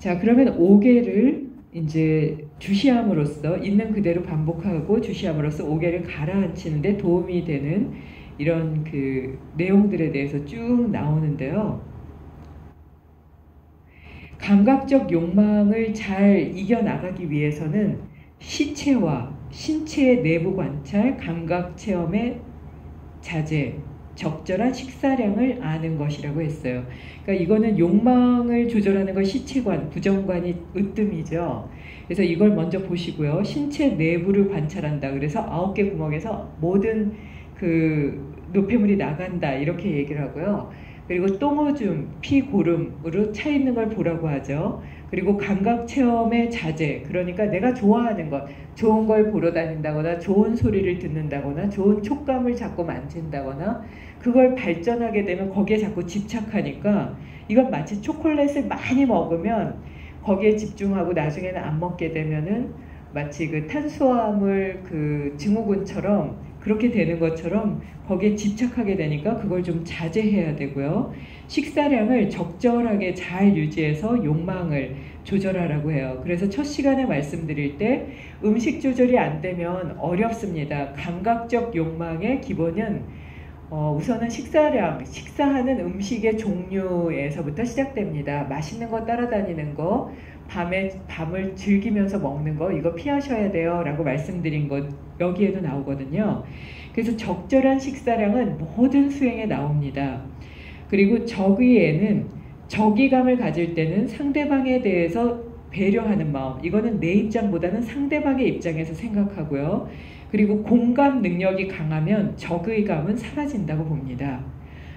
자, 그러면 5개를 이제 주시함으로써 있는 그대로 반복하고 주시함으로써 5개를 가라앉히는데 도움이 되는 이런 그 내용들에 대해서 쭉 나오는데요. 감각적 욕망을 잘 이겨나가기 위해서는 시체와 신체의 내부 관찰, 감각 체험의 자제, 적절한 식사량을 아는 것이라고 했어요. 그러니까 이거는 욕망을 조절하는 건 시체관, 부정관이 으뜸이죠. 그래서 이걸 먼저 보시고요. 신체 내부를 관찰한다. 그래서 9개 구멍에서 모든 그 노폐물이 나간다. 이렇게 얘기를 하고요. 그리고 똥오줌, 피고름으로 차 있는 걸 보라고 하죠. 그리고 감각 체험의 자제, 그러니까 내가 좋아하는 것, 좋은 걸 보러 다닌다거나 좋은 소리를 듣는다거나 좋은 촉감을 자꾸 만진다거나 그걸 발전하게 되면 거기에 자꾸 집착하니까 이건 마치 초콜릿을 많이 먹으면 거기에 집중하고 나중에는 안 먹게 되면은 마치 그 탄수화물 그 증후군처럼 그렇게 되는 것처럼 거기에 집착하게 되니까 그걸 좀 자제해야 되고요. 식사량을 적절하게 잘 유지해서 욕망을 조절하라고 해요. 그래서 첫 시간에 말씀드릴 때 음식 조절이 안 되면 어렵습니다. 감각적 욕망의 기본은 우선은 식사량, 식사하는 음식의 종류에서부터 시작됩니다. 맛있는 거 따라다니는 거, 밤을 즐기면서 먹는 거 이거 피하셔야 돼요 라고 말씀드린 것 여기에도 나오거든요. 그래서 적절한 식사량은 모든 수행에 나옵니다. 그리고 저기에는 저기감을 가질 때는 상대방에 대해서 배려하는 마음, 이거는 내 입장보다는 상대방의 입장에서 생각하고요. 그리고 공감 능력이 강하면 적의감은 사라진다고 봅니다.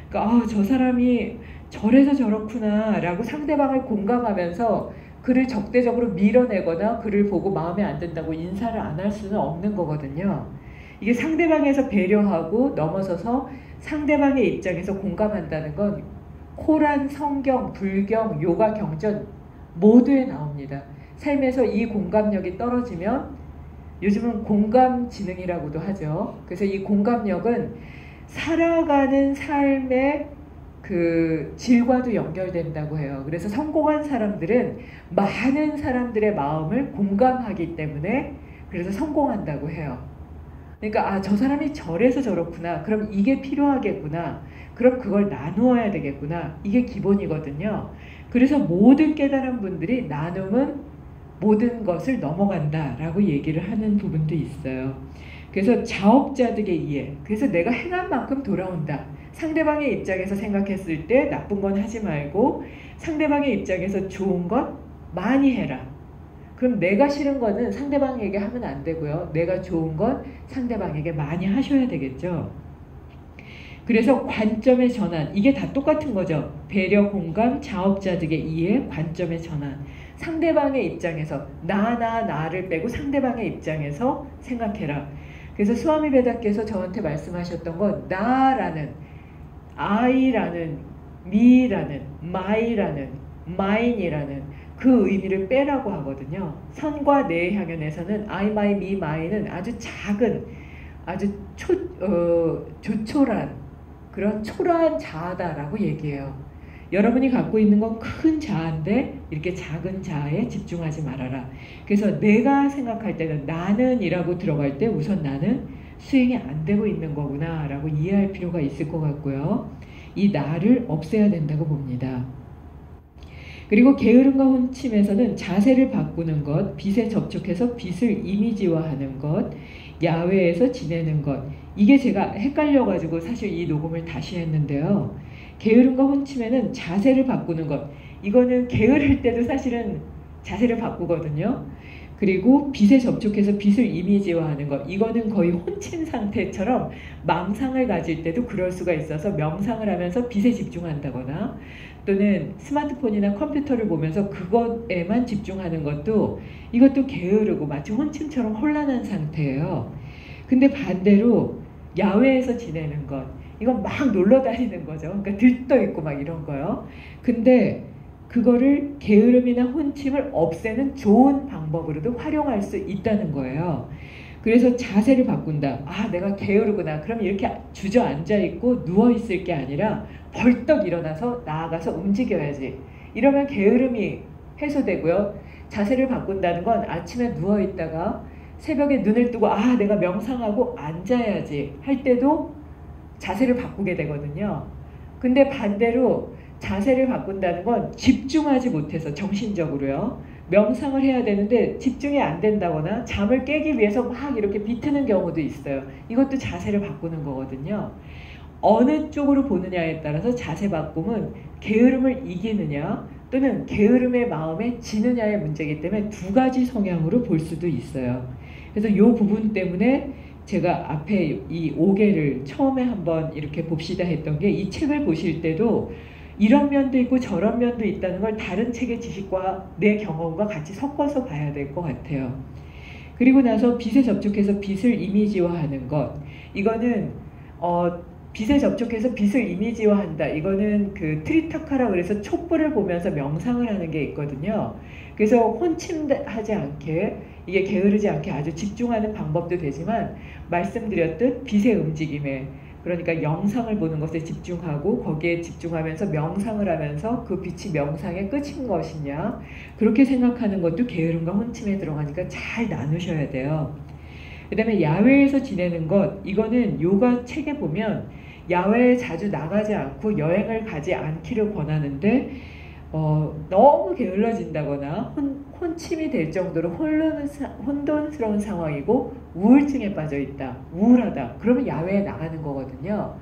그러니까 저 사람이 저래서 저렇구나 라고 상대방을 공감하면서 그를 적대적으로 밀어내거나 그를 보고 마음에 안 든다고 인사를 안 할 수는 없는 거거든요. 이게 상대방에서 배려하고 넘어서서 상대방의 입장에서 공감한다는 건 코란, 성경, 불경, 요가, 경전 모두에 나옵니다. 삶에서 이 공감력이 떨어지면 요즘은 공감지능이라고도 하죠. 그래서 이 공감력은 살아가는 삶의 그 질과도 연결된다고 해요. 그래서 성공한 사람들은 많은 사람들의 마음을 공감하기 때문에 그래서 성공한다고 해요. 그러니까 저 사람이 저래서 저렇구나. 그럼 이게 필요하겠구나. 그럼 그걸 나누어야 되겠구나. 이게 기본이거든요. 그래서 모든 깨달은 분들이 나눔은 모든 것을 넘어간다라고 얘기를 하는 부분도 있어요. 그래서 자업자득의 이해. 그래서 내가 행한 만큼 돌아온다. 상대방의 입장에서 생각했을 때 나쁜 건 하지 말고 상대방의 입장에서 좋은 건 많이 해라. 그럼 내가 싫은 거는 상대방에게 하면 안 되고요. 내가 좋은 건 상대방에게 많이 하셔야 되겠죠. 그래서 관점의 전환, 이게 다 똑같은 거죠. 배려, 공감, 자업자득의 이해, 관점의 전환. 상대방의 입장에서 나를 빼고 상대방의 입장에서 생각해라. 그래서 스와미 베다께서 저한테 말씀하셨던 건 나라는, I라는, me라는, my라는, mine이라는 그 의미를 빼라고 하거든요. 선과 내향연에서는 I, my, me, my는 아주 작은, 아주 조촐한 그런 초라한 자아다라고 얘기해요. 여러분이 갖고 있는 건 큰 자아인데 이렇게 작은 자아에 집중하지 말아라. 그래서 내가 생각할 때는 나는 이라고 들어갈 때 우선 나는 수행이 안 되고 있는 거구나 라고 이해할 필요가 있을 것 같고요. 이 나를 없애야 된다고 봅니다. 그리고 게으름과 혼침에서는 자세를 바꾸는 것, 빛에 접촉해서 빛을 이미지화하는 것, 야외에서 지내는 것, 이게 제가 헷갈려가지고 사실 이 녹음을 다시 했는데요. 게으름과 혼침에는 자세를 바꾸는 것, 이거는 게으를 때도 사실은 자세를 바꾸거든요. 그리고 빛에 접촉해서 빛을 이미지화하는 것, 이거는 거의 혼침 상태처럼 망상을 가질 때도 그럴 수가 있어서 명상을 하면서 빛에 집중한다거나 또는 스마트폰이나 컴퓨터를 보면서 그것에만 집중하는 것도 이것도 게으르고 마치 혼침처럼 혼란한 상태예요. 근데 반대로 야외에서 지내는 것, 이건 막 놀러 다니는 거죠. 그러니까 들떠 있고 막 이런 거요. 근데 그거를 게으름이나 혼침을 없애는 좋은 방법으로도 활용할 수 있다는 거예요. 그래서 자세를 바꾼다. 내가 게으르구나. 그럼 이렇게 주저앉아 있고 누워 있을 게 아니라 벌떡 일어나서 나아가서 움직여야지. 이러면 게으름이 해소되고요. 자세를 바꾼다는 건 아침에 누워있다가 새벽에 눈을 뜨고 내가 명상하고 앉아야지 할 때도 자세를 바꾸게 되거든요. 근데 반대로 자세를 바꾼다는 건 집중하지 못해서 정신적으로요. 명상을 해야 되는데 집중이 안 된다거나 잠을 깨기 위해서 막 이렇게 비트는 경우도 있어요. 이것도 자세를 바꾸는 거거든요. 어느 쪽으로 보느냐에 따라서 자세 바꿈은 게으름을 이기느냐 또는 게으름의 마음에 지느냐의 문제이기 때문에 두 가지 성향으로 볼 수도 있어요. 그래서 이 부분 때문에 제가 앞에 이 5개를 처음에 한번 이렇게 봅시다 했던 게 이 책을 보실 때도 이런 면도 있고 저런 면도 있다는 걸 다른 책의 지식과 내 경험과 같이 섞어서 봐야 될 것 같아요. 그리고 나서 빛에 접촉해서 빛을 이미지화하는 것. 이거는 빛에 접촉해서 빛을 이미지화한다. 이거는 그 트리타카라 그래서 촛불을 보면서 명상을 하는 게 있거든요. 그래서 혼침하지 않게 이게 게으르지 않게 아주 집중하는 방법도 되지만 말씀드렸듯 빛의 움직임에 그러니까 영상을 보는 것에 집중하고 거기에 집중하면서 명상을 하면서 그 빛이 명상의 끝인 것이냐 그렇게 생각하는 것도 게으름과 혼침에 들어가니까 잘 나누셔야 돼요. 그 다음에 야외에서 지내는 것 이거는 요가 책에 보면 야외에 자주 나가지 않고 여행을 가지 않기를 권하는데 너무 게을러진다거나 혼침이 될 정도로 혼돈스러운 상황이고 우울증에 빠져있다, 우울하다 그러면 야외에 나가는 거거든요.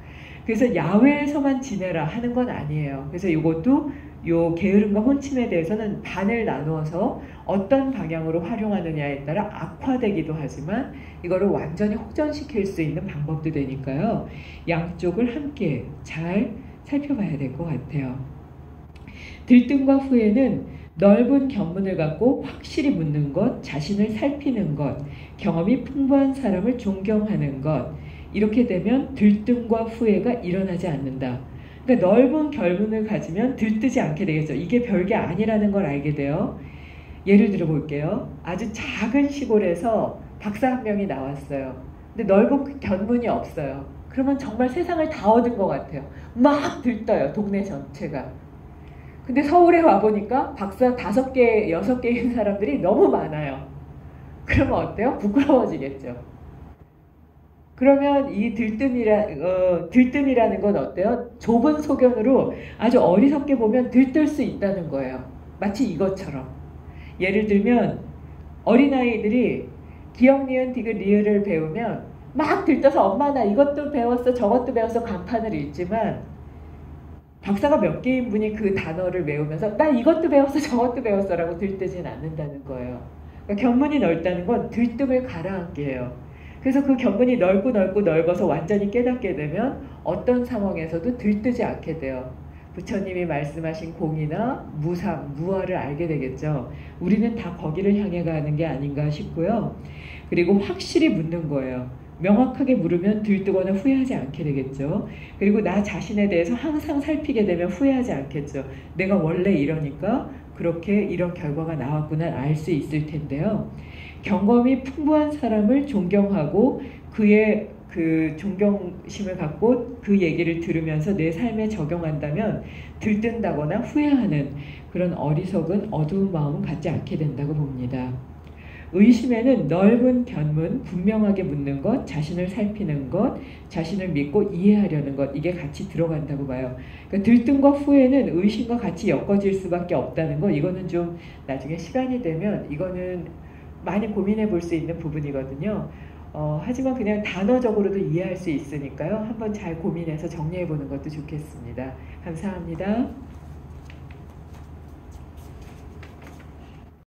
그래서 야외에서만 지내라 하는 건 아니에요. 그래서 이것도 요 게으름과 혼침에 대해서는 반을 나누어서 어떤 방향으로 활용하느냐에 따라 악화되기도 하지만 이거를 완전히 혹전시킬 수 있는 방법도 되니까요. 양쪽을 함께 잘 살펴봐야 될 것 같아요. 들뜸과 후회는 넓은 견문을 갖고 확실히 묻는 것, 자신을 살피는 것, 경험이 풍부한 사람을 존경하는 것 이렇게 되면 들뜸과 후회가 일어나지 않는다. 그러니까 넓은 견문을 가지면 들뜨지 않게 되겠죠. 이게 별게 아니라는 걸 알게 돼요. 예를 들어 볼게요. 아주 작은 시골에서 박사 한 명이 나왔어요. 근데 넓은 견문이 없어요. 그러면 정말 세상을 다 얻은 것 같아요. 막 들떠요. 동네 전체가. 근데 서울에 와보니까 박사 5개, 6개인 사람들이 너무 많아요. 그러면 어때요? 부끄러워지겠죠. 그러면 이 들뜸이라는 건 어때요? 좁은 소견으로 아주 어리석게 보면 들뜰 수 있다는 거예요. 마치 이것처럼. 예를 들면 어린아이들이 기역, 니은, 디귿, 리을을 배우면 막 들떠서 엄마 나 이것도 배웠어 저것도 배웠어 간판을 읽지만 박사가 몇 개인 분이 그 단어를 외우면서 나 이것도 배웠어 저것도 배웠어 라고 들뜨진 않는다는 거예요. 그러니까 견문이 넓다는 건 들뜸을 가라앉게 해요. 그래서 그 견문이 넓어서 완전히 깨닫게 되면 어떤 상황에서도 들뜨지 않게 돼요. 부처님이 말씀하신 공이나 무상, 무아를 알게 되겠죠. 우리는 다 거기를 향해 가는 게 아닌가 싶고요. 그리고 확실히 묻는 거예요. 명확하게 물으면 들뜨거나 후회하지 않게 되겠죠. 그리고 나 자신에 대해서 항상 살피게 되면 후회하지 않겠죠. 내가 원래 이러니까 그렇게 이런 결과가 나왔구나 알 수 있을 텐데요. 경험이 풍부한 사람을 존경하고 그의 그 존경심을 갖고 그 얘기를 들으면서 내 삶에 적용한다면 들뜬다거나 후회하는 그런 어리석은 어두운 마음은 갖지 않게 된다고 봅니다. 의심에는 넓은 견문, 분명하게 묻는 것, 자신을 살피는 것, 자신을 믿고 이해하려는 것 이게 같이 들어간다고 봐요. 그러니까 들뜸과 후회는 의심과 같이 엮어질 수밖에 없다는 거 이거는 좀 나중에 시간이 되면 이거는 많이 고민해 볼 수 있는 부분이거든요. 하지만 그냥 단어적으로도 이해할 수 있으니까요. 한번 잘 고민해서 정리해 보는 것도 좋겠습니다. 감사합니다.